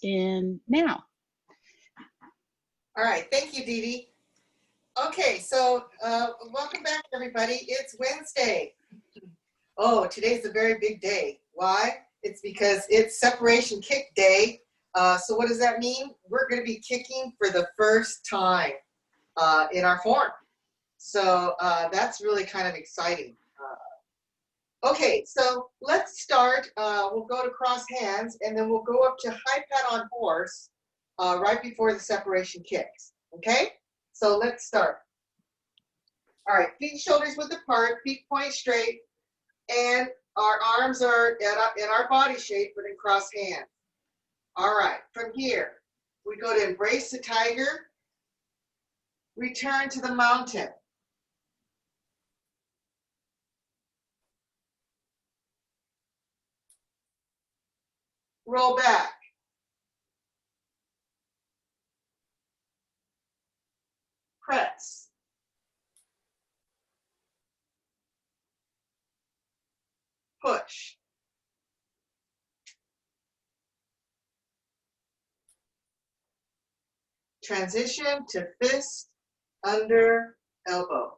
in now. All right, thank you, Dee Dee. Okay, so welcome back, everybody. It's Wednesday. Oh, today's a very big day. Why? It's because it's separation kick day. So what does that mean? We're going to be kicking for the first time in our form. So that's really kind of exciting. Okay, so let's start. We'll go to cross hands, and then we'll go up to high pat on horse right before the separation kicks. Okay, so let's start. All right, feet shoulders width apart, feet point straight, and our arms are in our body shape, but in cross hands. All right, from here, we go to embrace the tiger, return to the mountain. Roll back. Press. Push. Transition to fist under elbow.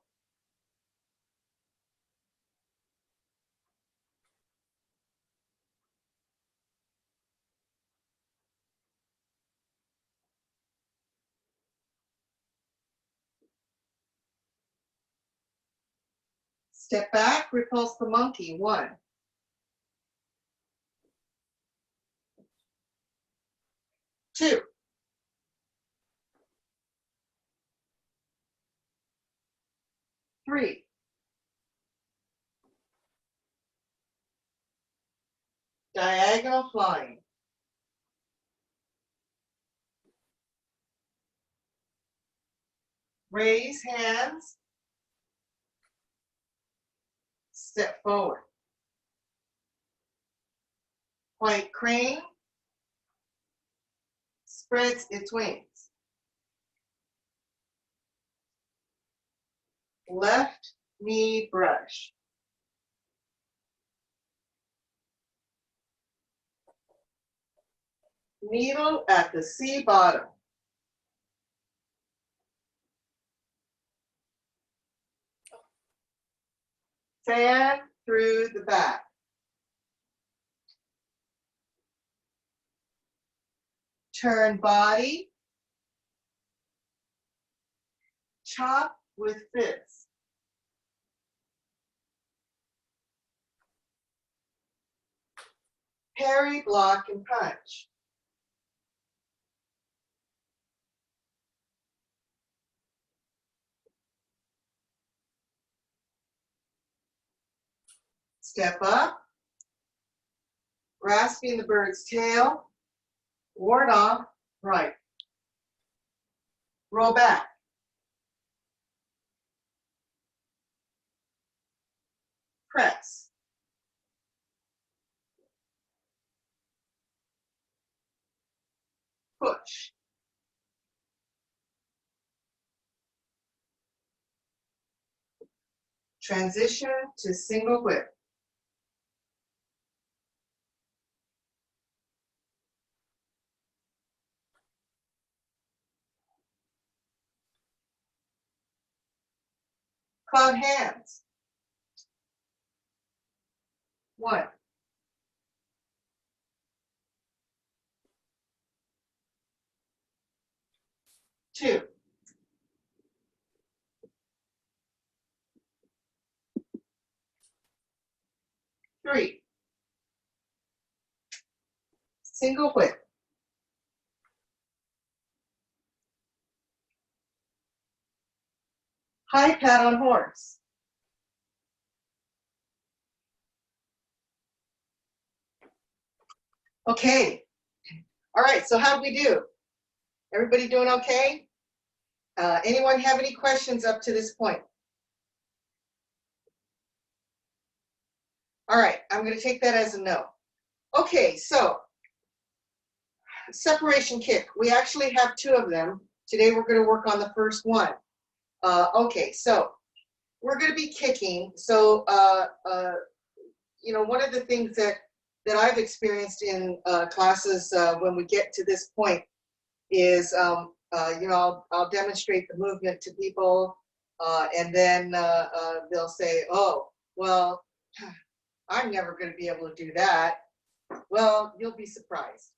Step back, repulse the monkey. 1, 2, 3, 4. Diagonal flying. Raise hands. Step forward. White crane spreads its wings. Left knee brush. Needle at the C bottom. Fan through the back. Turn body. Chop with fist. Parry, block, and punch. Step up. Grasping the bird's tail. Ward off, right. Roll back. Press. Push. Transition to single whip. Cloud hands. 1, 2, 3. Single whip. High pat on horse. Okay. All right, so how'd we do? Everybody doing okay? Anyone have any questions up to this point? All right, I'm going to take that as a no. Okay, so separation kick. We actually have 2 of them. Today we're going to work on the first one. Okay, so we're going to be kicking. So, you know, one of the things that that I've experienced in classes when we get to this point is, I'll demonstrate the movement to people, and then they'll say, oh, well, I'm never going to be able to do that. Well, you'll be surprised.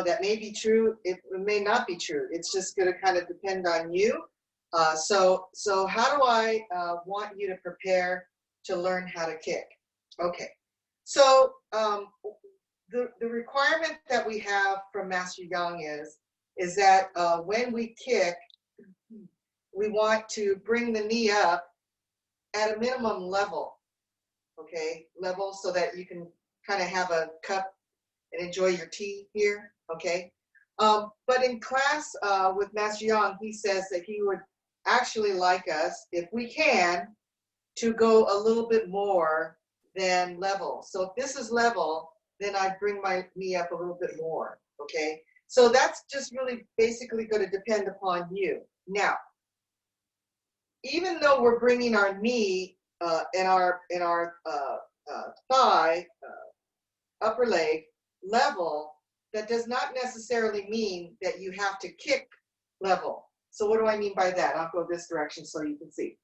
That may be true. It may not be true. It's just going to kind of depend on you. So how do I want you to prepare to learn how to kick? Okay. So the requirement that we have from Master Yang is that when we kick, we want to bring the knee up at a minimum level. Okay, level, so that you can kind of have a cup and enjoy your tea here. Okay, but in class with Master Yang, he says that he would actually like us, if we can, to go a little bit more than level. So if this is level, then I'd bring my knee up a little bit more. Okay, so that's just really basically going to depend upon you. Now, even though we're bringing our knee in our thigh, upper leg level, that does not necessarily mean that you have to kick level. So what do I mean by that? I'll go this direction so you can see.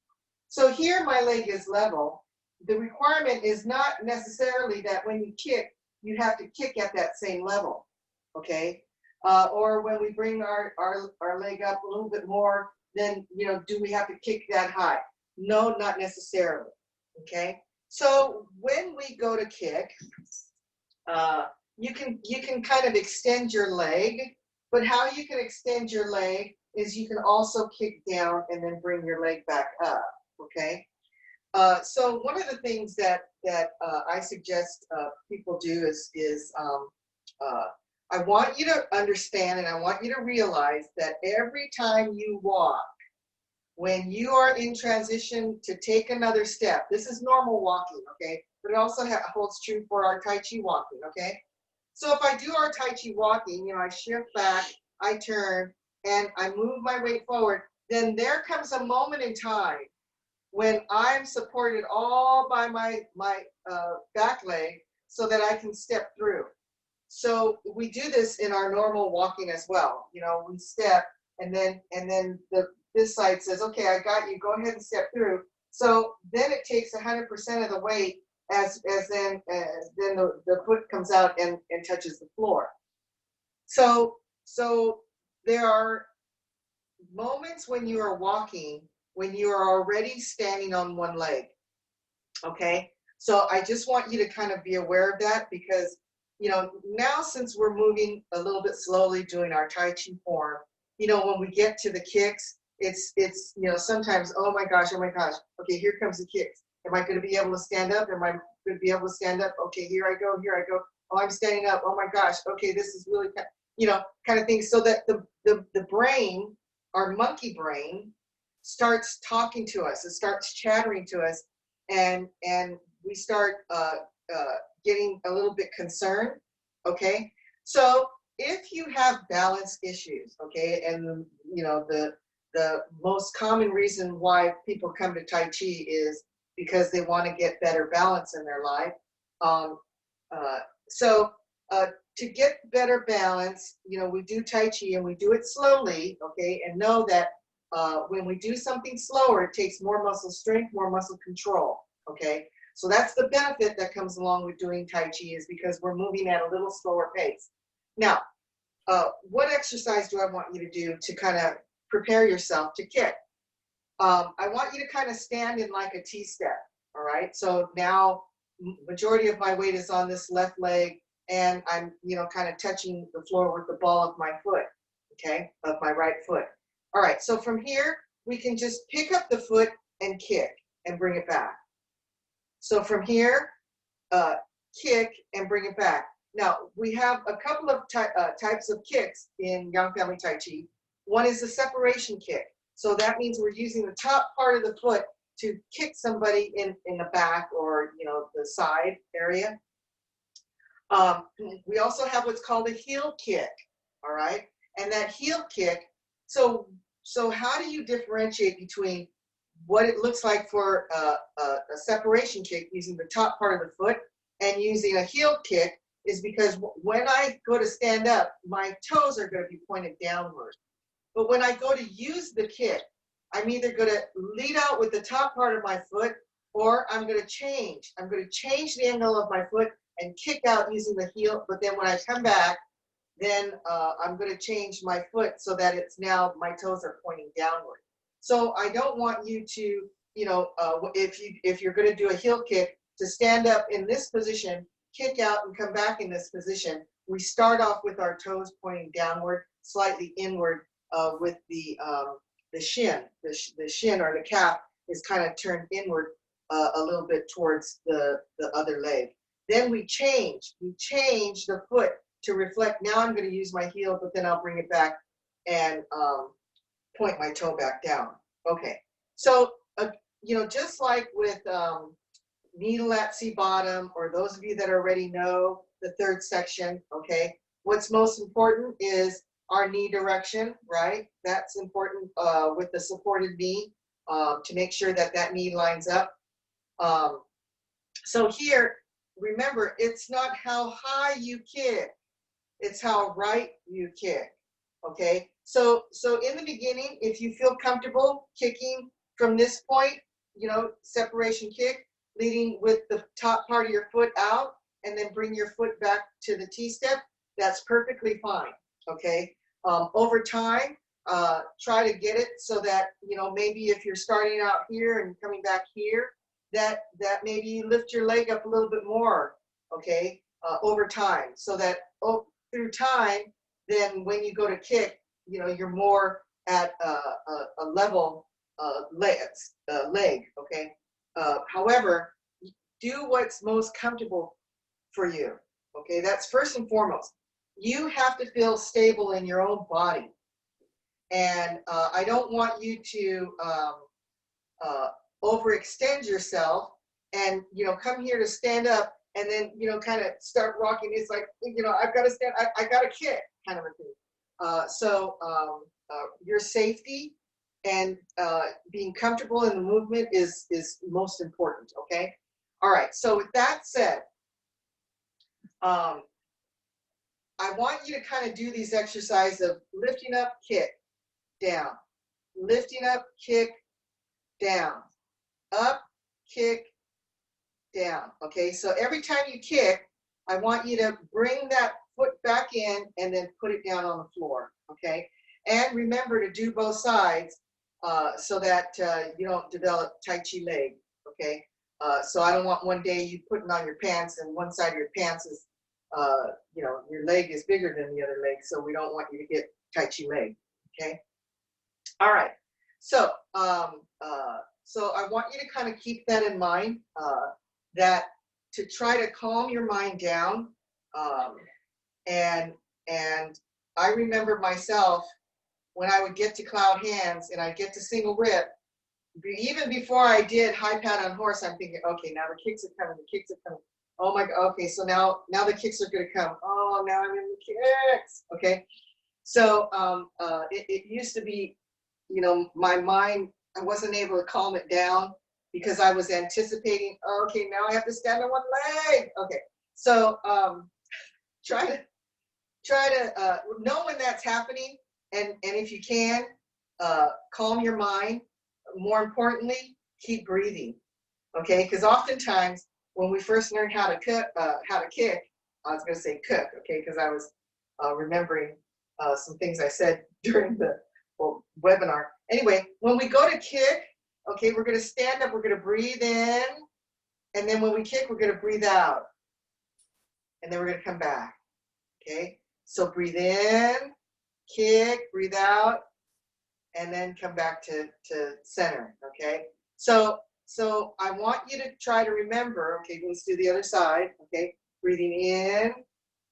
So here my leg is level. The requirement is not necessarily that when you kick, you have to kick at that same level, okay? Or when we bring our leg up a little bit more, then, do we have to kick that high? No, not necessarily, okay? So when we go to kick, you can kind of extend your leg, but how you can extend your leg is you can also kick down and then bring your leg back up, okay? So one of the things that I suggest people do is I want you to understand and I want you to realize that every time you walk, when you are in transition to take another step, this is normal walking, okay? But it also holds true for our Tai Chi walking, okay? So if I do our Tai Chi walking, I shift back, I turn, and I move my weight forward, then there comes a moment in time when I'm supported all by my back leg so that I can step through. So we do this in our normal walking as well. We step, and then this side says, okay, I got you, go ahead and step through. So then it takes 100% of the weight as then the foot comes out and touches the floor. So there are moments when you are walking when you are already standing on one leg, okay? So I just want you to kind of be aware of that, because now since we're moving a little bit slowly doing our Tai Chi form, when we get to the kicks, it's sometimes, oh my gosh, okay, here comes the kicks. Am I going to be able to stand up? Am I going to be able to stand up? Okay, here I go. Oh, I'm standing up. Oh my gosh, okay, this is really kind of thing. So that the brain, our monkey brain, starts talking to us. It starts chattering to us, and we start getting a little bit concerned. Okay, so if you have balance issues, okay, and the most common reason why people come to Tai Chi is because they want to get better balance in their life. So to get better balance, we do Tai Chi and we do it slowly, okay, and know that when we do something slower, it takes more muscle strength, more muscle control, okay? So that's the benefit that comes along with doing Tai Chi, is because we're moving at a little slower pace. Now, what exercise do I want you to do to kind of prepare yourself to kick? I want you to kind of stand in like a T-step, all right? So now majority of my weight is on this left leg, and I'm, kind of touching the floor with the ball of my foot, okay, of my right foot. All right, so from here, we can just pick up the foot and kick and bring it back. So from here, kick and bring it back. Now, we have a couple of types of kicks in Yang Family Tai Chi. One is the separation kick. So that means we're using the top part of the foot to kick somebody in the back, or, the side area. We also have what's called a heel kick, all right? And that heel kick, so how do you differentiate between what it looks like for a separation kick using the top part of the foot and using a heel kick is because when I go to stand up, my toes are going to be pointed downward. But when I go to use the kick, I'm either going to lead out with the top part of my foot, or I'm going to change. I'm going to change the angle of my foot and kick out using the heel. But then when I come back, then I'm going to change my foot so that it's now my toes are pointing downward. So I don't want you to, if you're going to do a heel kick, to stand up in this position, kick out and come back in this position. We start off with our toes pointing downward, slightly inward, with the shin. The shin or the calf is kind of turned inward a little bit towards the other leg. Then we change the foot to reflect. Now I'm going to use my heel, but then I'll bring it back and point my toe back down. Okay, so just like with needle at sea bottom, or those of you that already know the third section, okay, what's most important is our knee direction, right? That's important with the supported knee to make sure that that knee lines up. So here, remember, it's not how high you kick, it's how right you kick, okay? So in the beginning, if you feel comfortable kicking from this point, separation kick, leading with the top part of your foot out, and then bring your foot back to the T-step, that's perfectly fine, okay? Over time, try to get it so that, maybe if you're starting out here and coming back here, that maybe you lift your leg up a little bit more, okay, over time, so that through time, then when you go to kick, you're more at a level leg, okay? However, do what's most comfortable for you, okay? That's first and foremost. You have to feel stable in your own body. And I don't want you to overextend yourself and, come here to stand up and then, kind of start rocking. It's like, I've got to stand, I got to kick kind of a thing. So your safety and being comfortable in the movement is most important, okay? All right, so with that said, I want you to kind of do these exercises of lifting up, kick, down, lifting up, kick, down, up, kick, down, okay? So every time you kick, I want you to bring that foot back in and then put it down on the floor, okay? And remember to do both sides so that you don't develop Tai Chi leg, okay? So I don't want one day you putting on your pants and one side of your pants is, your leg is bigger than the other leg, so we don't want you to get Tai Chi leg, okay? All right, so so I want you to kind of keep that in mind, that to try to calm your mind down, and I remember myself when I would get to cloud hands and I'd get to single rip, even before I did high pat on horse, I'm thinking, okay, now the kicks are coming, the kicks are coming. Oh my God, okay, so now the kicks are gonna come. Oh, now I'm in the kicks, okay? So it used to be, my mind, I wasn't able to calm it down because I was anticipating, okay, now I have to stand on one leg. Okay, so try to know when that's happening, and if you can, calm your mind. More importantly, keep breathing, okay? Because oftentimes when we first learn how to kick, I was going to say cook, okay? Because I was remembering some things I said during the webinar. Anyway, when we go to kick, okay, we're going to stand up, we're going to breathe in, and then when we kick, we're going to breathe out, and then we're going to come back, okay? So breathe in, kick, breathe out, and then come back to center, okay? So I want you to try to remember, okay, let's do the other side, okay? Breathing in,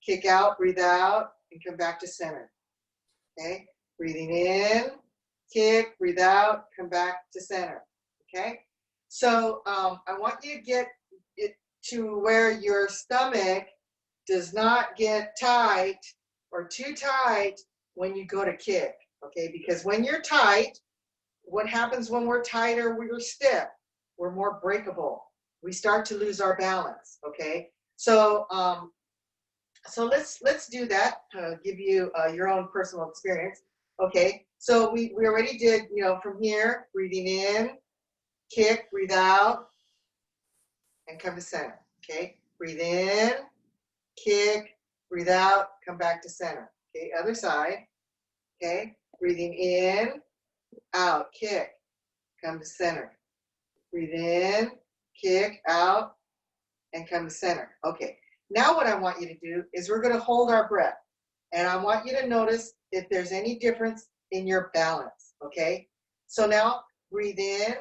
kick out, breathe out, and come back to center, okay? Breathing in, kick, breathe out, come back to center, okay? So I want you to get it to where your stomach does not get tight or too tight when you go to kick, okay? Because when you're tight, what happens when we're tight or we're stiff? We're more breakable. We start to lose our balance, okay? So so let's do that. Give you your own personal experience. Okay. So we already did, you know, from here, breathing in, kick, breathe out, and come to center. Okay. Breathe in, kick, breathe out, come back to center. Okay. Other side. Okay. Breathing in, out, kick, come to center. Breathe in, kick, out, and come to center. Okay. Now what I want you to do is we're going to hold our breath. And I want you to notice if there's any difference in your balance. Okay. So now breathe in,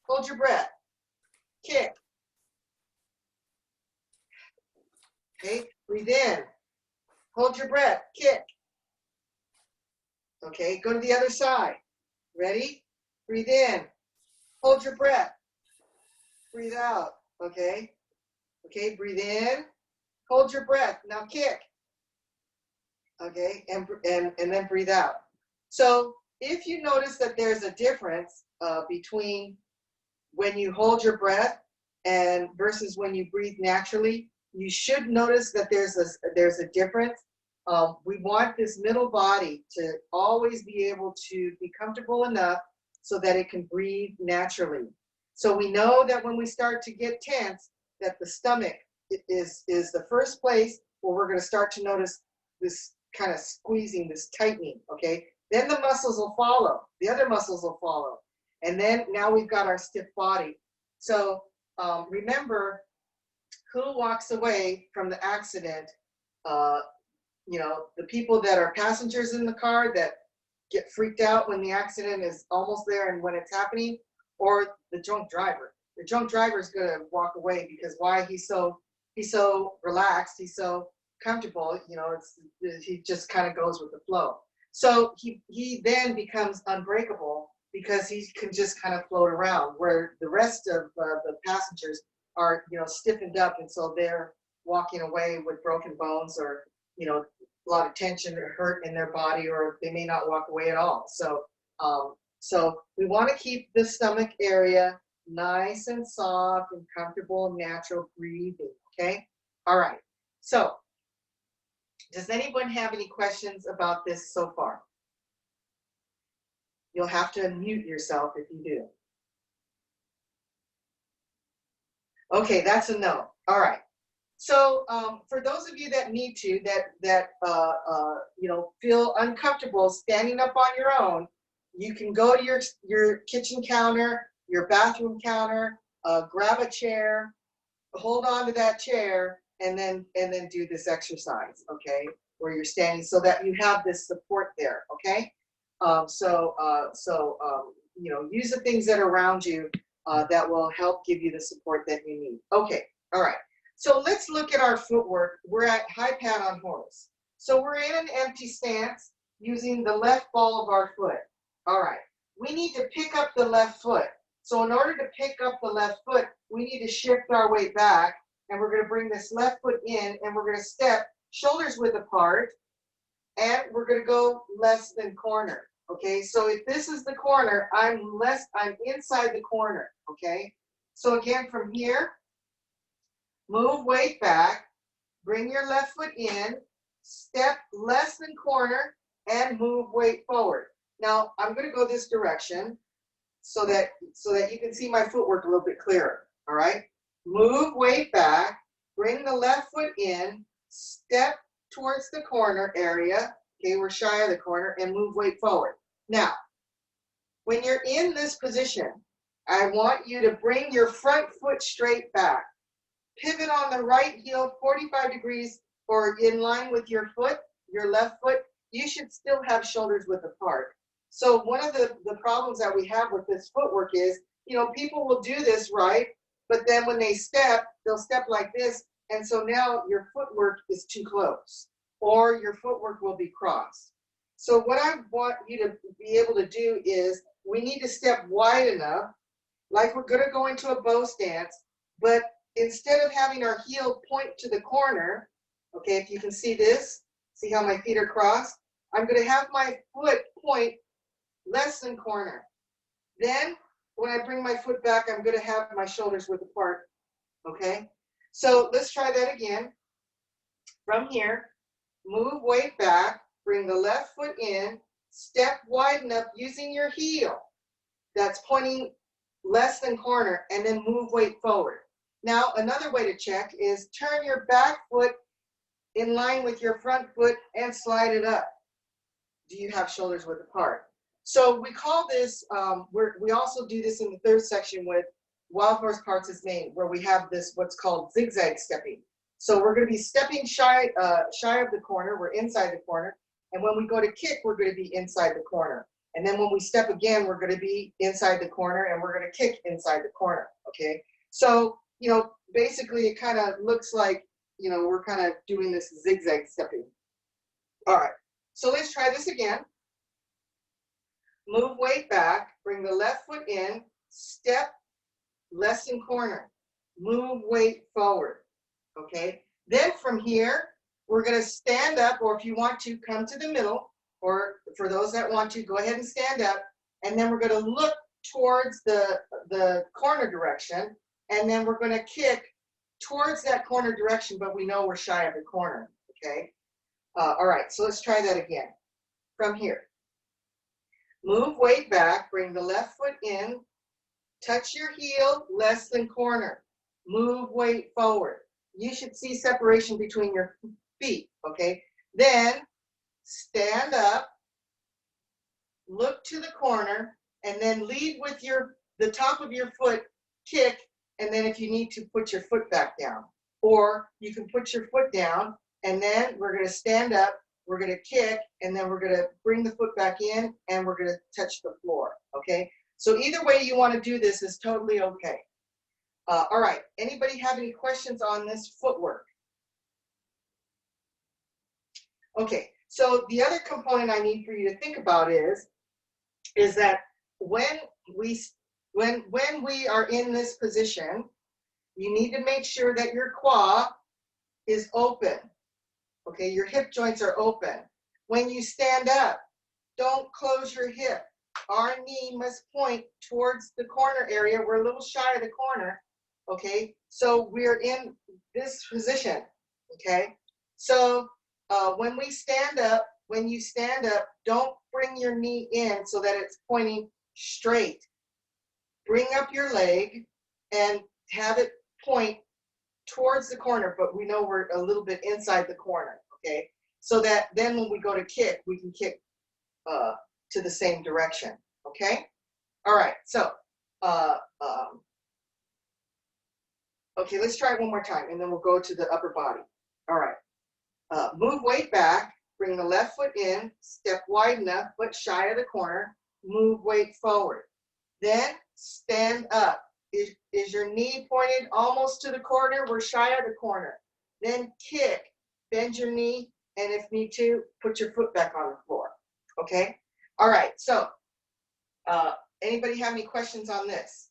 hold your breath, kick. Okay. Breathe in, hold your breath, kick. Okay. Go to the other side. Ready? Breathe in, hold your breath, breathe out. Okay. Okay. Breathe in, hold your breath. Now kick. Okay, and then breathe out. So if you notice that there's a difference between when you hold your breath and versus when you breathe naturally, you should notice that there's a difference. We want this middle body to always be able to be comfortable enough so that it can breathe naturally. So we know that when we start to get tense, that the stomach is the first place where we're going to start to notice this kind of squeezing, this tightening, okay? Then the muscles will follow. The other muscles will follow. And then now we've got our stiff body. So remember, who walks away from the accident? You know, the people that are passengers in the car that get freaked out when the accident is almost there and when it's happening, or the drunk driver. The drunk driver is going to walk away because why? He's so relaxed. He's so comfortable, you know, he just kind of goes with the flow. So he then becomes unbreakable because he can just kind of float around, where the rest of the passengers are, you know, stiffened up, and so they're walking away with broken bones or, you know, a lot of tension or hurt in their body, or they may not walk away at all. So we want to keep the stomach area nice and soft and comfortable and natural breathing. Okay. All right. So does anyone have any questions about this so far? You'll have to unmute yourself if you do. Okay, that's a no. All right. So for those of you that need to, that you know, feel uncomfortable standing up on your own, you can go to your kitchen counter, your bathroom counter, grab a chair, hold on to that chair, and then do this exercise, okay, where you're standing, so that you have this support there, okay. You know, use the things that are around you that will help give you the support that you need. Okay, all right. So let's look at our footwork. We're at high pat on horse. So we're in an empty stance using the left ball of our foot. All right. We need to pick up the left foot. So in order to pick up the left foot, we need to shift our weight back, and we're going to bring this left foot in, and we're going to step shoulders width apart, and we're going to go less than corner. Okay, so if this is the corner, I'm inside the corner. Okay, so again, from here, move weight back, bring your left foot in, step less than corner, and move weight forward. Now I'm going to go this direction so that you can see my footwork a little bit clearer. All right, move weight back, bring the left foot in, step towards the corner area. Okay, we're shy of the corner, and move weight forward. Now, when you're in this position, I want you to bring your front foot straight back. Pivot on the right heel 45 degrees or in line with your foot, your left foot. You should still have shoulders width apart. So one of the problems that we have with this footwork is, you know, people will do this right, but then when they step, they'll step like this, and so now your footwork is too close, or your footwork will be crossed. So what I want you to be able to do is, we need to step wide enough, like we're going to go into a bow stance, but instead of having our heel point to the corner, okay, if you can see this, see how my feet are crossed? I'm going to have my foot point less than corner. Then when I bring my foot back, I'm going to have my shoulders width apart, okay? So let's try that again. From here, move weight back, bring the left foot in, step widen up using your heel. That's pointing less than corner, and then move weight forward. Now, another way to check is turn your back foot in line with your front foot and slide it up. Do you have shoulders width apart? So we call this, we also do this in the third section with wild horse parts is main, where we have this what's called zigzag stepping. So we're going to be stepping shy of the corner. We're inside the corner. And when we go to kick, we're going to be inside the corner. And then when we step again, we're going to be inside the corner, and we're going to kick inside the corner, okay? So, you know, basically it kind of looks like, you know, we're kind of doing this zigzag stepping. All right, so let's try this again. Move weight back, bring the left foot in, step less than corner, move weight forward, okay? Then from here, we're going to stand up, or if you want to, come to the middle, or for those that want to, go ahead and stand up, and then we're going to look towards the corner direction, and then we're going to kick towards that corner direction, but we know we're shy of the corner, okay? All right, so let's try that again. From here, move weight back, bring the left foot in, touch your heel less than corner, move weight forward. You should see separation between your feet, okay? Then stand up, look to the corner, and then lead with the top of your foot, kick, and then if you need to, put your foot back down. Or you can put your foot down, and then we're going to stand up, we're going to kick, and then we're going to bring the foot back in, and we're going to touch the floor, okay? So either way you want to do this is totally okay. All right, anybody have any questions on this footwork? Okay, so the other component I need for you to think about is that when we are in this position, you need to make sure that your quad is open. Okay, your hip joints are open. When you stand up, don't close your hip. Our knee must point towards the corner area. We're a little shy of the corner. Okay, so we're in this position. Okay, so when you stand up, don't bring your knee in so that it's pointing straight. Bring up your leg and have it point towards the corner, but we know we're a little bit inside the corner, okay? So that then when we go to kick, we can kick to the same direction, okay? All right, so, okay, let's try it one more time, and then we'll go to the upper body. All right, move weight back, bring the left foot in, step wide enough, but shy of the corner, move weight forward. Then stand up. Is your knee pointed almost to the corner? We're shy of the corner. Then kick, bend your knee, and if need to, put your foot back on the floor, okay? All right, so anybody have any questions on this?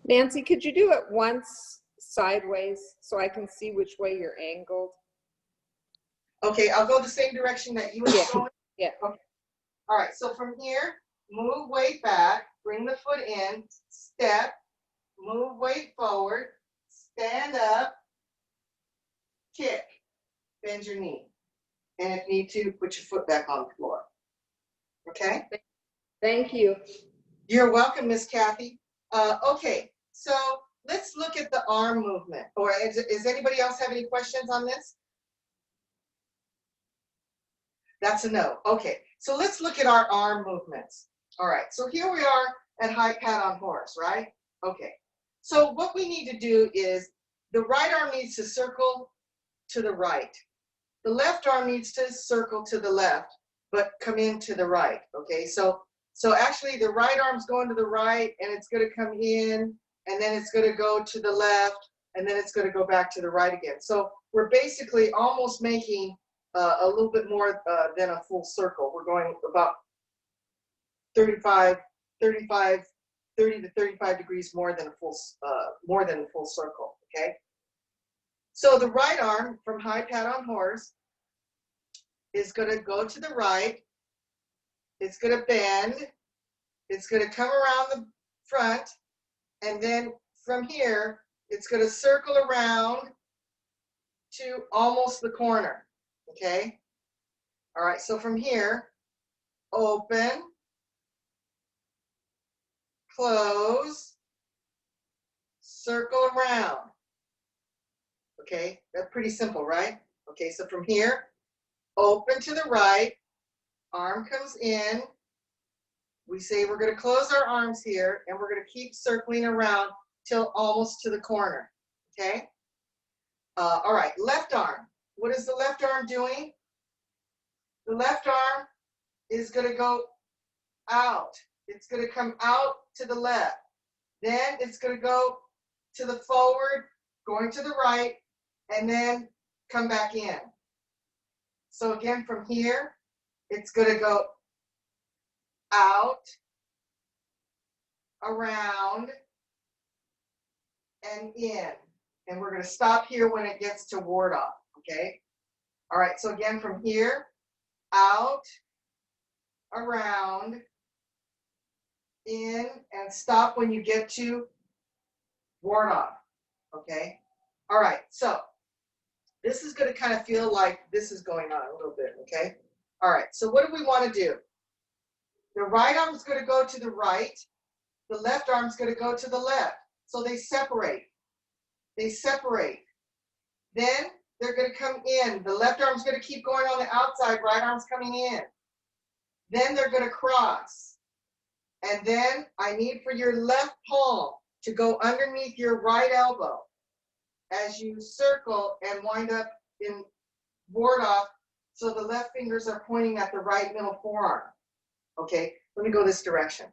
Nancy, could you do it once sideways so I can see which way you're angled? Okay, I'll go the same direction that you were going. Yeah. Okay. All right, so from here, move weight back, bring the foot in, step, move weight forward, stand up, kick, bend your knee. And if need to, put your foot back on the floor. Okay? Thank you. You're welcome, Miss Kathy. Okay, so let's look at the arm movement. Or does anybody else have any questions on this? That's a no. Okay, so let's look at our arm movements. All right, so here we are at high pat on horse, right? Okay, so what we need to do is the right arm needs to circle to the right. The left arm needs to circle to the left, but come in to the right, okay? So actually the right arm's going to the right, and it's gonna come in, and then it's gonna go to the left, and then it's gonna go back to the right again. So we're basically almost making a little bit more than a full circle. We're going about 30 to 35 degrees more than a full circle, okay? So the right arm from high pat on horse is going to go to the right. It's going to bend. It's going to come around the front. And then from here, it's going to circle around to almost the corner, okay? All right, so from here, open, close, circle around. Okay, that's pretty simple, right? Okay, so from here, open to the right, arm comes in. We say we're going to close our arms here, and we're going to keep circling around till almost to the corner, okay? All right, left arm. What is the left arm doing? The left arm is going to go out. It's going to come out to the left. Then it's going to go to the forward, going to the right, and then come back in. So again, from here, it's going to go out, around, and in. And we're going to stop here when it gets to ward off, okay? All right, so again, from here, out, around, in, and stop when you get to ward off, okay? All right, so this is going to kind of feel like this is going on a little bit, okay? All right, so what do we want to do? The right arm is going to go to the right. The left arm is going to go to the left. So they separate. They separate. Then they're going to come in. The left arm is going to keep going on the outside. Right arm's coming in. Then they're going to cross. And then I need for your left palm to go underneath your right elbow as you circle and wind up in ward off, so the left fingers are pointing at the right middle forearm. Okay, let me go this direction.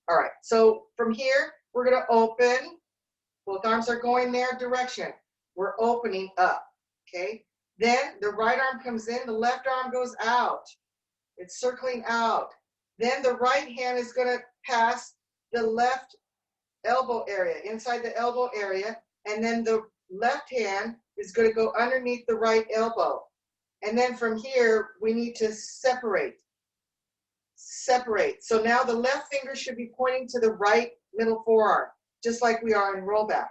All right, so from here, we're going to open. Both arms are going their direction. We're opening up, okay? Then the right arm comes in, the left arm goes out. It's circling out. Then the right hand is going to pass the left elbow area, inside the elbow area, and then the left hand is going to go underneath the right elbow. And then from here, we need to separate. Separate. So now the left finger should be pointing to the right middle forearm, just like we are in rollback.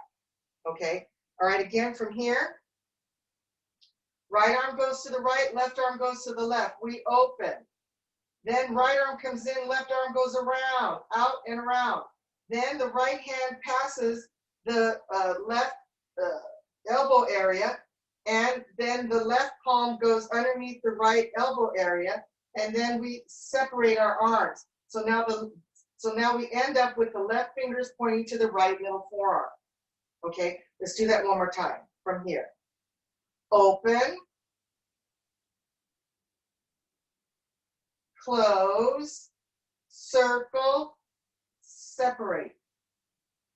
Okay? All right, again from here, right arm goes to the right, left arm goes to the left. We open. Then right arm comes in, left arm goes around, out and around. Then the right hand passes the left elbow area, and then the left palm goes underneath the right elbow area, and then we separate our arms. So now we end up with the left fingers pointing to the right middle forearm. Okay, let's do that one more time from here. Open, close, circle, separate.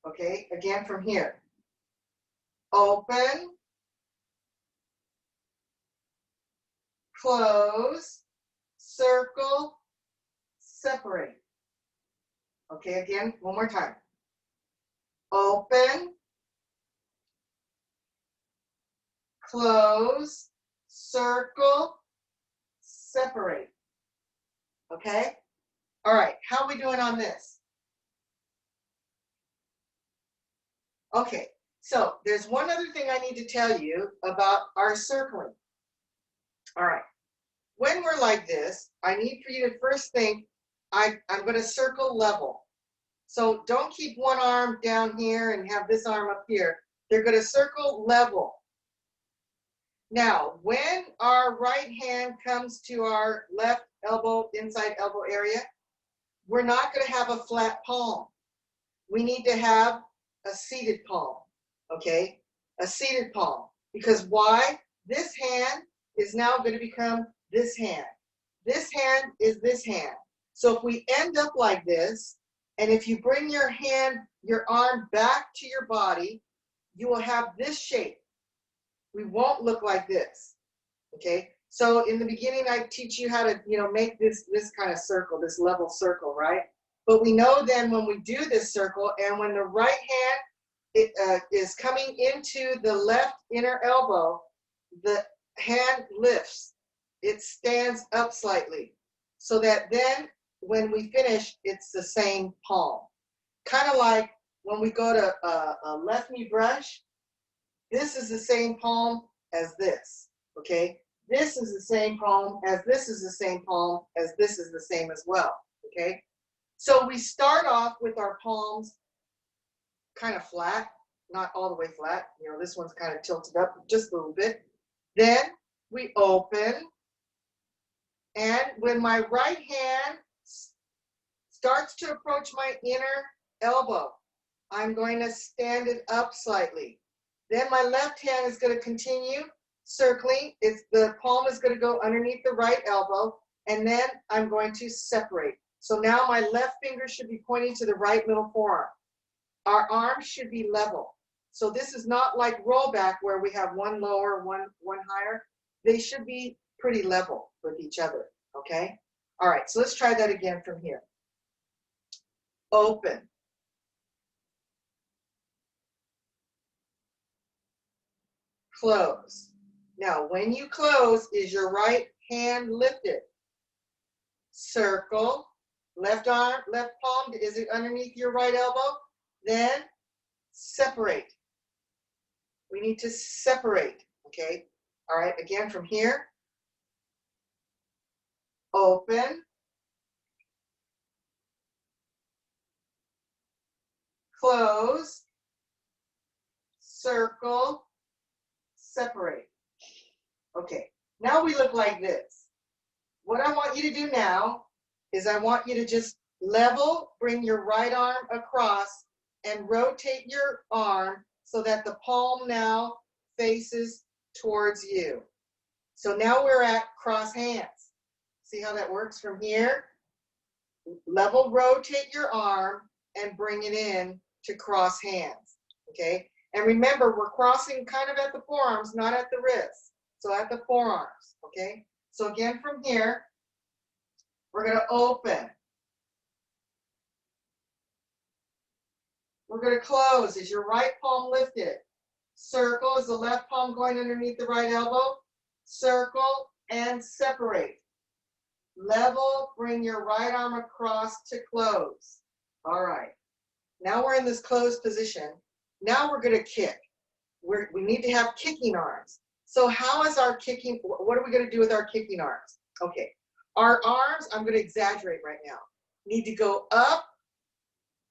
Okay, again from here. Open, close, circle, separate. Okay, again, one more time. Open, close, circle, separate. Okay? All right, how are we doing on this? Okay, so there's one other thing I need to tell you about our circling. All right, when we're like this, I need for you to first think, I'm going to circle level. So don't keep one arm down here and have this arm up here. They're going to circle level. Now, when our right hand comes to our left elbow, inside elbow area, we're not going to have a flat palm. We need to have a seated palm, okay? A seated palm. Because why? This hand is now going to become this hand. This hand is this hand. So if we end up like this, and if you bring your hand, your arm back to your body, you will have this shape. We won't look like this, okay? So in the beginning, I teach you how to, make this kind of circle, this level circle, right? But we know then when we do this circle, and when the right hand is coming into the left inner elbow, the hand lifts. It stands up slightly, so that then when we finish, it's the same palm. Kind of like when we go to a left knee brush, this is the same palm as this, okay? This is the same palm as this is the same palm as this is the same as well, okay? So we start off with our palms kind of flat, not all the way flat. You know, this one's kind of tilted up just a little bit. Then we open, and when my right hand starts to approach my inner elbow, I'm going to stand it up slightly. Then my left hand is going to continue circling. The palm is going to go underneath the right elbow, and then I'm going to separate. So now my left finger should be pointing to the right middle forearm. Our arms should be level. So this is not like rollback where we have one lower, one higher. They should be pretty level with each other, okay? All right, so let's try that again from here. Open. Close. Now, when you close, is your right hand lifted? Circle. Left arm, left palm, is it underneath your right elbow? Then separate. We need to separate, okay? All right, again from here. Open. Close. Circle. Separate. Okay, now we look like this. What I want you to do now is I want you to just level, bring your right arm across and rotate your arm so that the palm now faces towards you. So now we're at cross hands. See how that works from here? Level, rotate your arm and bring it in to cross hands, okay? And remember, we're crossing kind of at the forearms, not at the wrists. So at the forearms, okay? So again from here, we're going to open. We're going to close. Is your right palm lifted? Circle. Is the left palm going underneath the right elbow? Circle and separate. Level. Bring your right arm across to close. All right. Now we're in this closed position. Now we're going to kick. We need to have kicking arms. So how is our kicking? What are we going to do with our kicking arms? Okay. Our arms, I'm going to exaggerate right now, need to go up,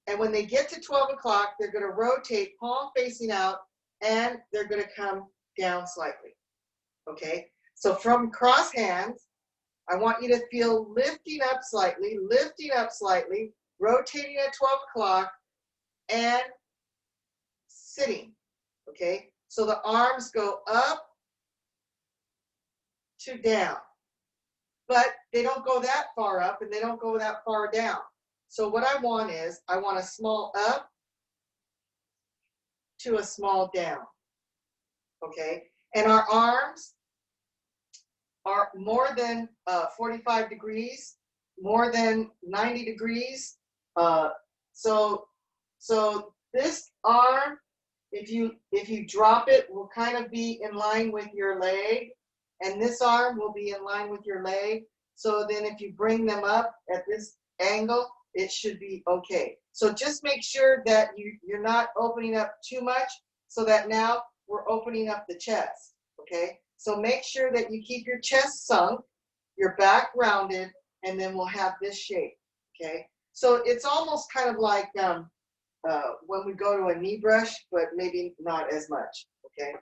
and when they get to 12 o'clock, they're going to rotate, palm facing out, and they're going to come down slightly, okay? So from cross hands, I want you to feel lifting up slightly, rotating at 12 o'clock, and sitting, okay? So the arms go up to down. But they don't go that far up and they don't go that far down. So what I want is, I want a small up to a small down, okay? And our arms are more than 45 degrees, more than 90 degrees. So this arm, if you drop it, will kind of be in line with your leg. And this arm will be in line with your leg. So then if you bring them up at this angle, it should be okay. So just make sure that you're not opening up too much, so that now we're opening up the chest, okay? So make sure that you keep your chest sunk, your back rounded, and then we'll have this shape, okay? So it's almost kind of like when we go to a knee brush, but maybe not as much, okay?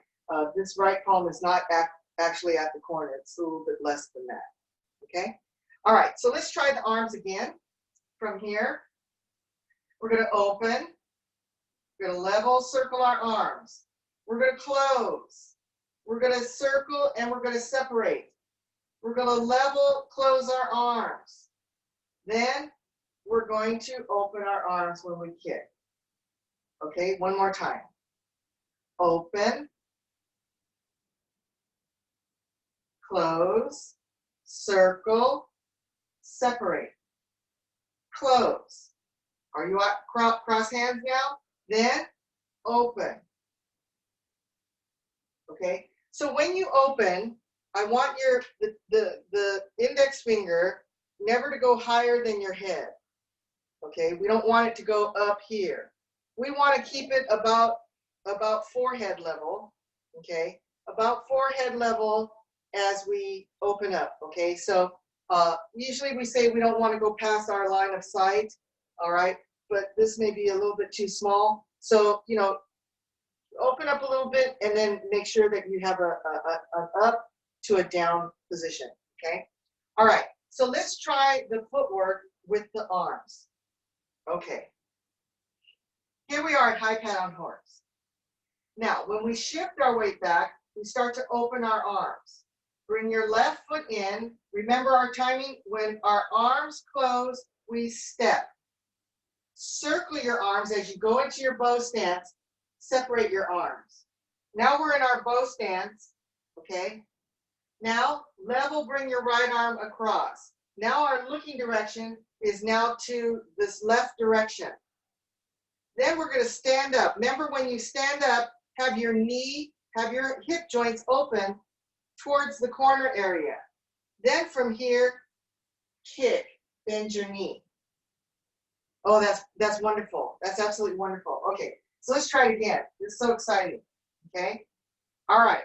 This right palm is not actually at the corner. It's a little bit less than that, okay? All right, so let's try the arms again. From here, we're going to open. We're going to level, circle our arms. We're going to close. We're going to circle, and we're going to separate. We're going to level, close our arms. Then we're going to open our arms when we kick. Okay, one more time. Open. Close, circle, separate, close. Are you at cross hands now? Then open. Okay, so when you open, I want the index finger never to go higher than your head. Okay, we don't want it to go up here. we want to keep it about forehead level, okay? About forehead level as we open up, okay? So usually we say we don't want to go past our line of sight, all right? But this may be a little bit too small. So, you know, open up a little bit and then make sure that you have an up to a down position, okay? All right, so let's try the footwork with the arms. Okay. Here we are at high pat on horse. Now, when we shift our weight back, we start to open our arms. Bring your left foot in. Remember our timing. When our arms close, we step. Circle your arms as you go into your bow stance. Separate your arms. Now we're in our bow stance, okay? Now, level, bring your right arm across. Now our looking direction is now to this left direction. Then we're going to stand up. Remember, when you stand up, have your hip joints open towards the corner area. Then from here, kick, bend your knee. Oh, that's wonderful. That's absolutely wonderful. Okay, so let's try it again. This is so exciting. Okay? All right.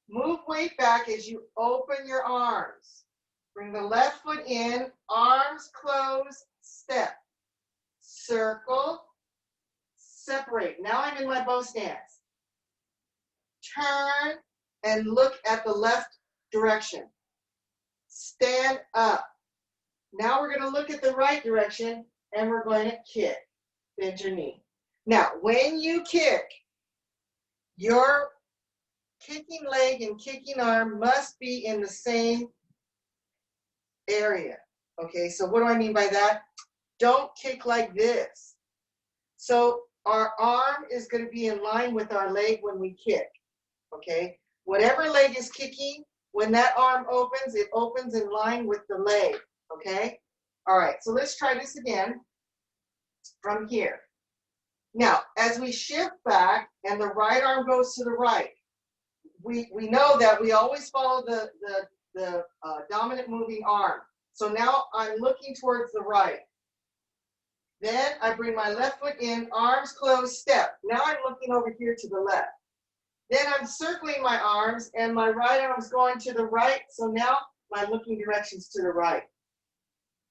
Move weight back as you open your arms. Bring the left foot in, arms close, step. Circle, separate. Now I'm in my bow stance. Turn and look at the left direction. Stand up. Now we're going to look at the right direction and we're going to kick. Bend your knee. Now, when you kick, your kicking leg and kicking arm must be in the same area. Okay, so what do I mean by that? Don't kick like this. So our arm is going to be in line with our leg when we kick. Okay, whatever leg is kicking, when that arm opens, it opens in line with the leg. Okay, all right, so let's try this again from here. Now, as we shift back and the right arm goes to the right, we know that we always follow the dominant moving arm. So now I'm looking towards the right. Then I bring my left foot in, arms closed, step. Now I'm looking over here to the left. Then I'm circling my arms and my right arm's going to the right. So now my looking direction's to the right.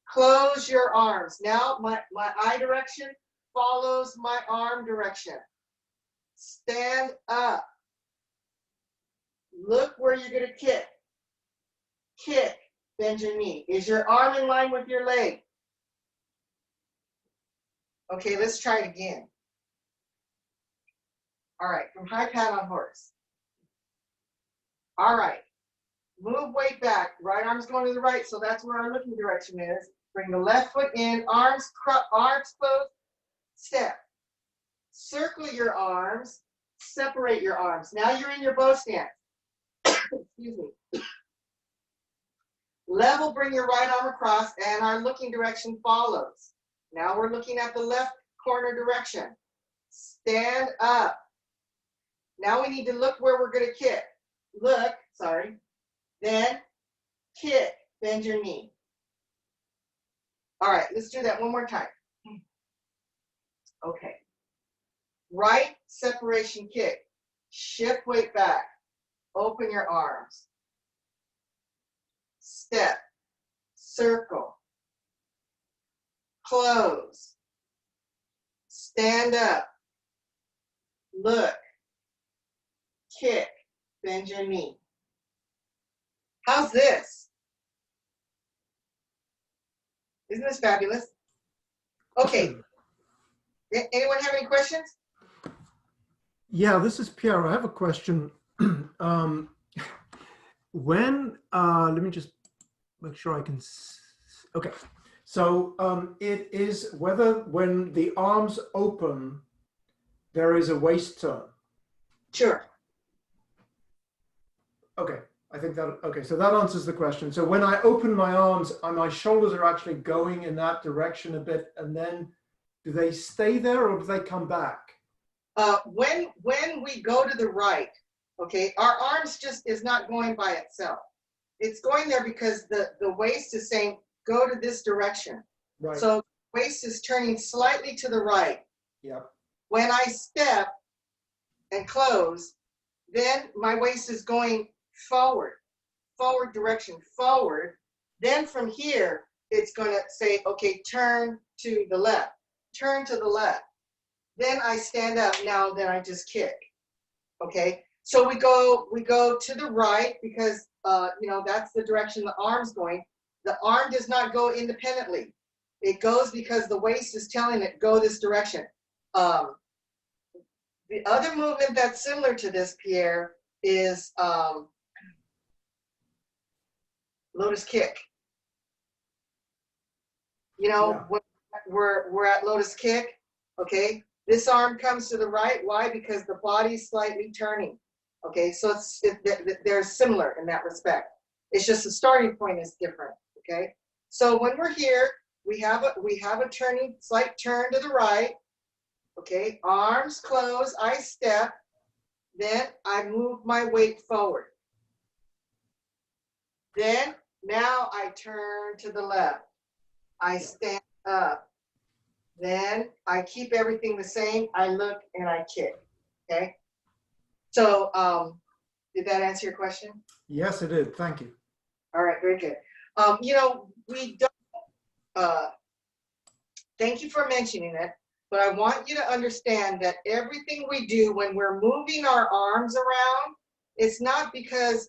Close your arms. Now my eye direction follows my arm direction. Stand up. Look where you're going to kick. Kick, bend your knee. Is your arm in line with your leg? Okay, let's try it again. All right, from high pat on horse. All right, move weight back. Right arm's going to the right, so that's where our looking direction is. Bring the left foot in, arms closed, step. Circle your arms, separate your arms. Now you're in your bow stance. Excuse me. Level, bring your right arm across, and our looking direction follows. Now we're looking at the left corner direction. Stand up. Now we need to look where we're going to kick. Look, sorry. Then kick, bend your knee. All right, let's do that one more time. Okay. Right separation kick. Shift weight back. Open your arms. Step. Circle. Close. Stand up. Look. Kick. Bend your knee. How's this? Isn't this fabulous? Okay. Anyone have any questions? Yeah, this is Pierre. I have a question. Let me just make sure I can, okay. So it is whether when the arms open, there is a waist turn. Sure. Okay, I think that, okay, so that answers the question. So when I open my arms, my shoulders are actually going in that direction a bit, and then do they stay there or do they come back? When we go to the right, okay, our arms just is not going by itself. It's going there because the waist is saying, go to this direction. Right. So waist is turning slightly to the right. Yep. When I step and close, then my waist is going forward direction, forward. Then from here, it's going to say, okay, turn to the left, turn to the left. Then I stand up. Now, then I just kick. Okay. So we go to the right because that's the direction the arm's going. The arm does not go independently. It goes because the waist is telling it go this direction. The other movement that's similar to this, Pierre, is lotus kick. Yeah. When we're at lotus kick, okay? This arm comes to the right. Why? Because the body's slightly turning. Okay, so they're similar in that respect. It's just the starting point is different. Okay, so when we're here, we have a turning, slight turn to the right. Okay, arms close. I step. Then I move my weight forward. Then now I turn to the left. I stand up. Then I keep everything the same. I look and I kick. Okay. So did that answer your question? Yes, it did. Thank you. All right, very good. We don't, thank you for mentioning it, but I want you to understand that everything we do when we're moving our arms around, it's not because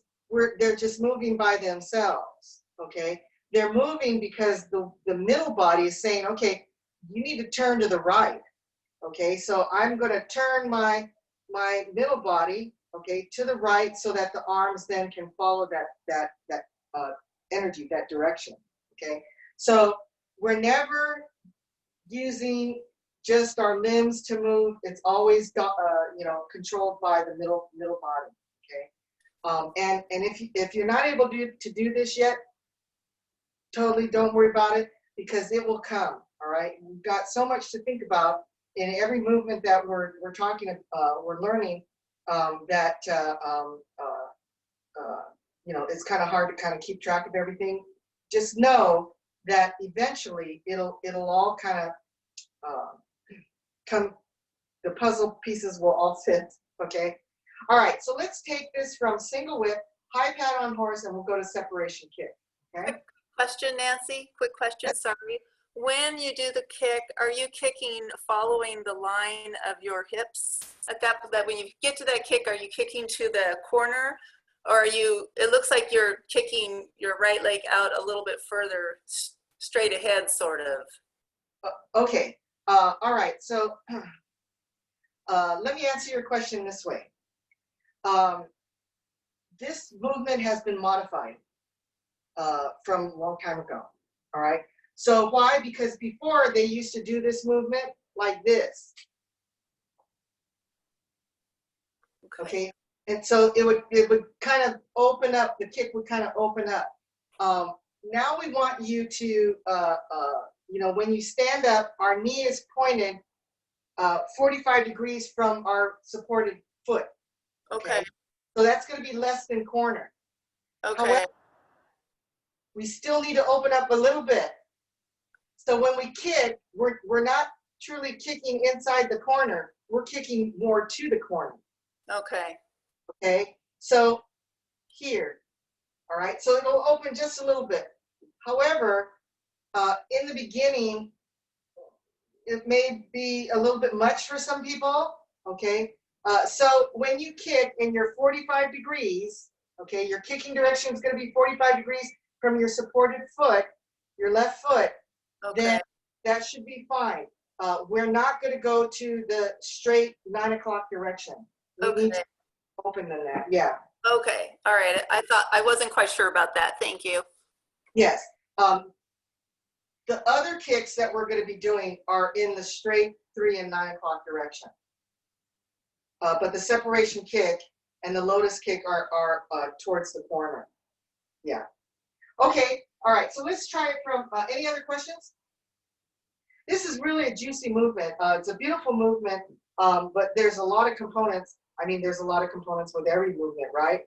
they're just moving by themselves, okay? They're moving because the middle body is saying, okay, you need to turn to the right, okay? So I'm gonna turn my middle body, okay, to the right so that the arms then can follow that energy, that direction, okay? So we're never using just our limbs to move. It's always controlled by the middle body, okay? And if you're not able to do this yet, totally don't worry about it because it will come, all right? We've got so much to think about in every movement that we're learning that it's kind of hard to kind of keep track of everything. Just know that eventually it'll all kind of come. The puzzle pieces will all fit. Okay. All right. So let's take this from single whip, high pat on horse, and we'll go to separation kick. Okay. Quick question, Nancy. Quick question. Sorry. When you do the kick, are you kicking following the line of your hips? At that when you get to that kick, are you kicking to the corner, or are you? It looks like you're kicking your right leg out a little bit further, straight ahead, sort of. Okay. All right. So let me answer your question this way. This movement has been modified from a long time ago. All right. So why? Because before they used to do this movement like this. Okay. And so it would kind of open up. The kick would kind of open up. Now we want you to, when you stand up, our knee is pointed 45 degrees from our supported foot. Okay. So that's going to be less than corner. Okay. However, we still need to open up a little bit. So when we kick, we're not truly kicking inside the corner. We're kicking more to the corner. Okay. Okay. So here, all right. So it'll open just a little bit. However, in the beginning, it may be a little bit much for some people. Okay. So when you kick and you're 45 degrees, okay, your kicking direction is going to be 45 degrees from your supported foot, your left foot. Okay. Then that should be fine. We're not going to go to the straight 9 o'clock direction. We need to open than that. Yeah. Okay. All right. I wasn't quite sure about that. Thank you. Yes. The other kicks that we're going to be doing are in the straight 3 and 9 o'clock direction. But the separation kick and the lotus kick are towards the corner. Yeah. Okay. All right. So let's try it from any other questions? This is really a juicy movement. It's a beautiful movement, but there's a lot of components. I mean, there's a lot of components with every movement, right?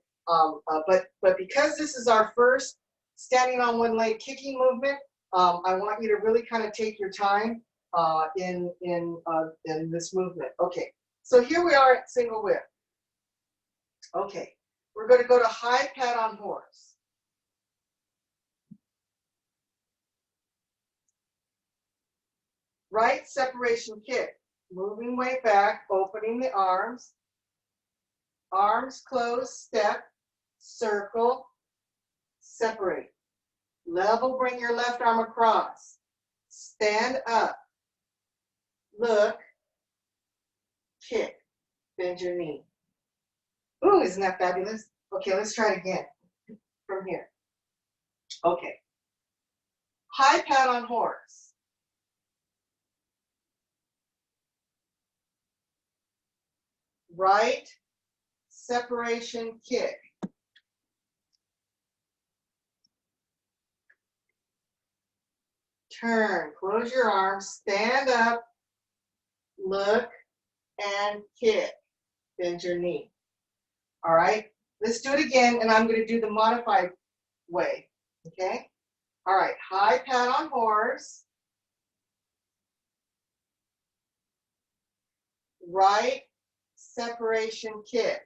But because this is our first standing on one leg kicking movement, I want you to really kind of take your time in this movement. Okay, so here we are at single whip. Okay, we're going to go to high pat on horse. Right separation kick, moving way back, opening the arms. Arms close, step, circle, separate. Level, bring your left arm across. Stand up, look, kick, bend your knee. Ooh, isn't that fabulous? Okay, let's try it again from here. Okay. High pat on horse. Right separation kick. Turn, close your arms, stand up, look, and kick. Bend your knee. All right, let's do it again, and I'm going to do the modified way. Okay? All right, high pat on horse. Right separation kick.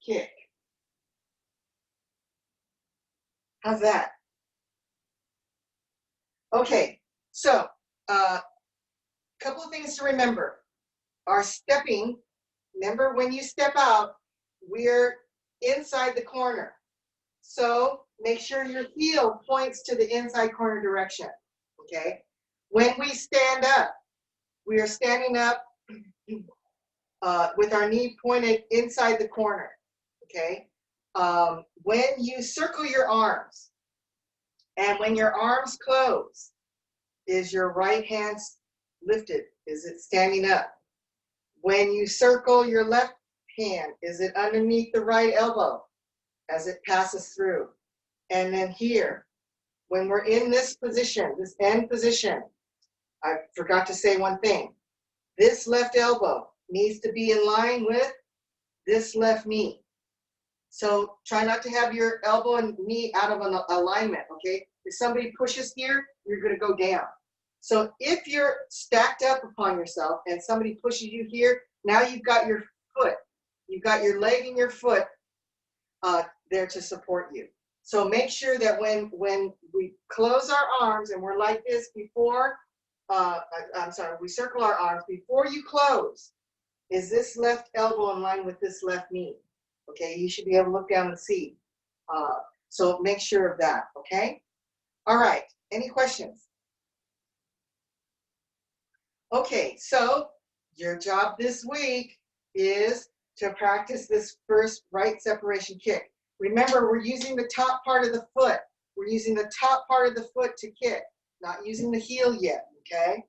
Kick. How's that? Okay, so couple of things to remember. Our stepping, remember when you step out, we're inside the corner. So make sure your heel points to the inside corner direction, okay? When we stand up, we are standing up with our knee pointed inside the corner, okay? When you circle your arms, and when your arms close, is your right hand lifted? Is it standing up? When you circle your left hand, is it underneath the right elbow as it passes through? And then here, when we're in this position, this end position, I forgot to say one thing. This left elbow needs to be in line with this left knee. So try not to have your elbow and knee out of an alignment, okay? If somebody pushes here, you're going to go down. So if you're stacked up upon yourself and somebody pushes you here, now you've got your foot, you've got your leg and your foot there to support you. So make sure that when we close our arms and we're like this before, we circle our arms, before you close, is this left elbow in line with this left knee? Okay, you should be able to look down and see. So make sure of that, okay? All right, any questions? Okay, so your job this week is to practice this first right separation kick. Remember, we're using the top part of the foot. We're using the top part of the foot to kick, not using the heel yet, okay?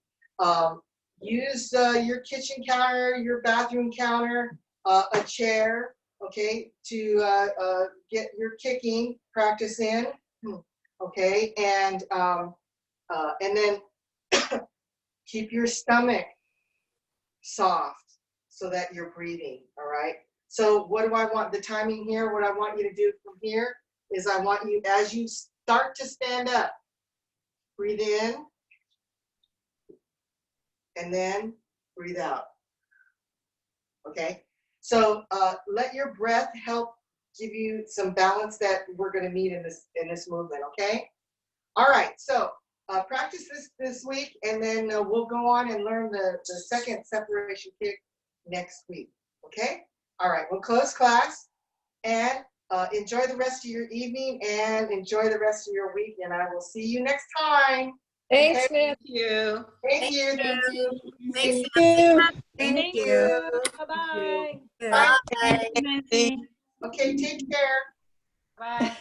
Use your kitchen counter, your bathroom counter, a chair, okay, to get your kicking practice in, okay? And then keep your stomach soft so that you're breathing, all right? So what do I want, the timing here, what I want you to do from here is I want you, as you start to stand up, breathe in, and then breathe out, okay? So let your breath help give you some balance that we're gonna need in this movement, okay? All right, so practice this week, and then we'll go on and learn the second separation kick next week, okay? All right, we'll close class, and enjoy the rest of your evening, and enjoy the rest of your week, and I will see you next time. Thanks, Okay? Nancy. Thank you. Thank you. Thanks, Thank you. Bye-bye. Bye. Bye. Okay, take care. Bye.